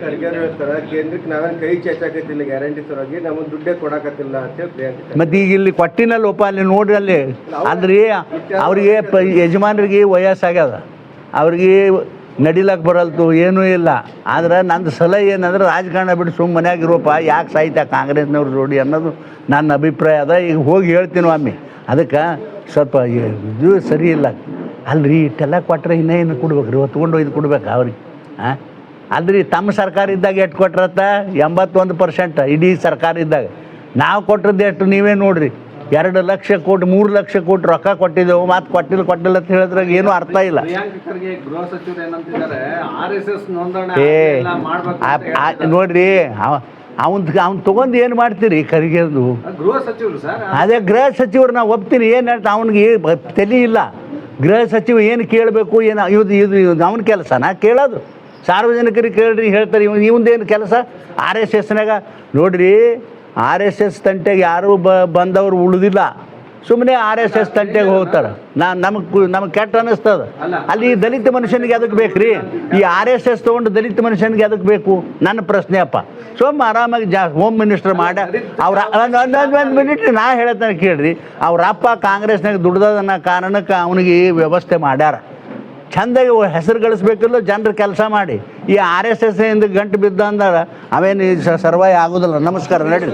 ಖರ್ಗೆ ಹೇಳ್ತಾರೆ ಕೇಂದ್ರಕ್ಕೆ ನಾವೇನು ಕೈ ಚಾಚಾಕತ್ತಿಲ್ಲ ಗ್ಯಾರಂಟಿ ಸಲುವಾಗಿ ನಮಗೆ ದುಡ್ಡೇ ಕೊಡಕತ್ತಿಲ್ಲ ಅಂತೇಳಿ ಪ್ರಿಯಾಂಕ. ಮತ್ತು ಈಗ ಇಲ್ಲಿ ಕೊಟ್ಟಿನಲ್ಲಪ್ಪ ಅಲ್ಲಿ ನೋಡ್ರಿ ಅಲ್ಲಿ ಅಲ್ರಿ ಅವ್ರಿಗೆ ಯಜಮಾನ್ರಿಗೆ ವಯಸ್ಸಾಗ್ಯದ, ಅವ್ರಿಗೆ ನಡಿಲಕ್ಕೆ ಬರಲ್ತು ಏನೂ ಇಲ್ಲ. ಆದ್ರೆ ನಂದು ಸಲಹೆ ಏನಂದ್ರೆ ರಾಜಕಾರಣ ಬಿಟ್ಟು ಸುಮ್ಮನೆ ಮನ್ಯಾಗಿರೋಪ್ಪ, ಯಾಕೆ ಸಾಯ್ತಾ ಕಾಂಗ್ರೆಸ್ನವ್ರು ಜೋಡಿ ಅನ್ನೋದು ನನ್ನ ಅಭಿಪ್ರಾಯ ಅದ. ಈಗ ಹೋಗಿ ಹೇಳ್ತೀನಿ ಒಮ್ಮೆ, ಅದಕ್ಕೆ ಸ್ವಲ್ಪ ಇದು ಸರಿ ಇಲ್ಲ ಅಲ್ರಿ. ಇಷ್ಟೆಲ್ಲ ಕೊಟ್ಟರೆ ಇನ್ನೇನು ಕೊಡ್ಬೇಕು ರೀ, ಹೊತ್ಕೊಂಡು ಇದು ಕೊಡ್ಬೇಕು ಅವ್ರಿಗೆ. ಹಾಂ ಅಲ್ರಿ ತಮ್ಮ ಸರ್ಕಾರ ಇದ್ದಾಗ ಎಷ್ಟು ಕೊಟ್ರತ್ತ 81% ಇಡೀ ಸರ್ಕಾರ ಇದ್ದಾಗ. ನಾವು ಕೊಟ್ಟದ್ದು ಎಷ್ಟು ನೀವೇ ನೋಡಿರಿ, 2 ಲಕ್ಷ ಕೋಟಿ 3 ಲಕ್ಷ ಕೋಟಿ ರೊಕ್ಕ ಕೊಟ್ಟಿದ್ದೆವು, ಮತ್ತು ಕೊಟ್ಟಿಲ್ಲ ಅಂತ ಹೇಳಿದ್ರಾಗ ಏನೂ ಅರ್ಥ ಇಲ್ಲ. ನೋಡ್ರಿ ಅವ್ನು ತೊಗೊಂಡು ಏನು ಮಾಡ್ತೀರಿ ಖರ್ಗೆದು? ಅದೇ ಗೃಹ ಸಚಿವರು ನಾವು ಒಪ್ತೀನಿ. ಏನು ಹೇಳ್ತಾ ಅವ್ನಿಗೆ ತಲೆ ಇಲ್ಲ. ಗೃಹ ಸಚಿವ ಏನು ಕೇಳಬೇಕು, ಏನು ಇದು ಅವನ ಕೆಲಸನಾ ಕೇಳೋದು? ಸಾರ್ವಜನಿಕರಿಗೆ ಕೇಳ್ರಿ ಹೇಳ್ತಾರೆ. ಇವಂದೇನು ಕೆಲಸ? RSSನಾಗ ನೋಡ್ರಿ, RSS ತಂಟೆಗೆ ಯಾರೂ ಬಂದವರು ಉಳಿದಿಲ್ಲ. ಸುಮ್ಮನೆ RSS ತಂಟೆಗೆ ಹೋಗ್ತಾರೆ. ನಮಗೆ ಕೆಟ್ಟ ಅನ್ನಿಸ್ತದೆ. ಅಲ್ಲಿ ದಲಿತ ಮನುಷ್ಯನಿಗೆ ಅದಕ್ಕೆ ಬೇಕು ರೀ? ಈ RSS ತೊಗೊಂಡು ದಲಿತ ಮನುಷ್ಯನಿಗೆ ಅದಕ್ಕೆ ಬೇಕು? ನನ್ನ ಪ್ರಶ್ನೆ ಅಪ್ಪ. ಸುಮ್ಮ ಆರಾಮಾಗಿ ಹೋಮ್ ಮಿನಿಸ್ಟರ್ ಮಾಡ ಅವ್ರ ಒಂದು ಮಿನಿಟ್ ನಾ ಹೇಳ್ತಾನೆ ಕೇಳ್ರಿ. ಅವ್ರ ಅಪ್ಪ ಕಾಂಗ್ರೆಸ್ನಾಗ ದುಡ್ದದನ್ನ ಕಾರಣಕ್ಕೆ ಅವನಿಗೆ ವ್ಯವಸ್ಥೆ ಮಾಡ್ಯಾರ. ಚೆಂದಾಗಿ ಹೆಸರು ಗಳಿಸ್ಬೇಕಿಲ್ಲ, ಜನರು ಕೆಲಸ ಮಾಡಿ. ಈ RSS ಇಂದ ಗಂಟು ಬಿದ್ದ ಅಂದ್ರೆ ಅವೇನು ಸರ್ವಾಯ ಆಗೋದಿಲ್ಲ. ನಮಸ್ಕಾರ, ನಡೀರಿ.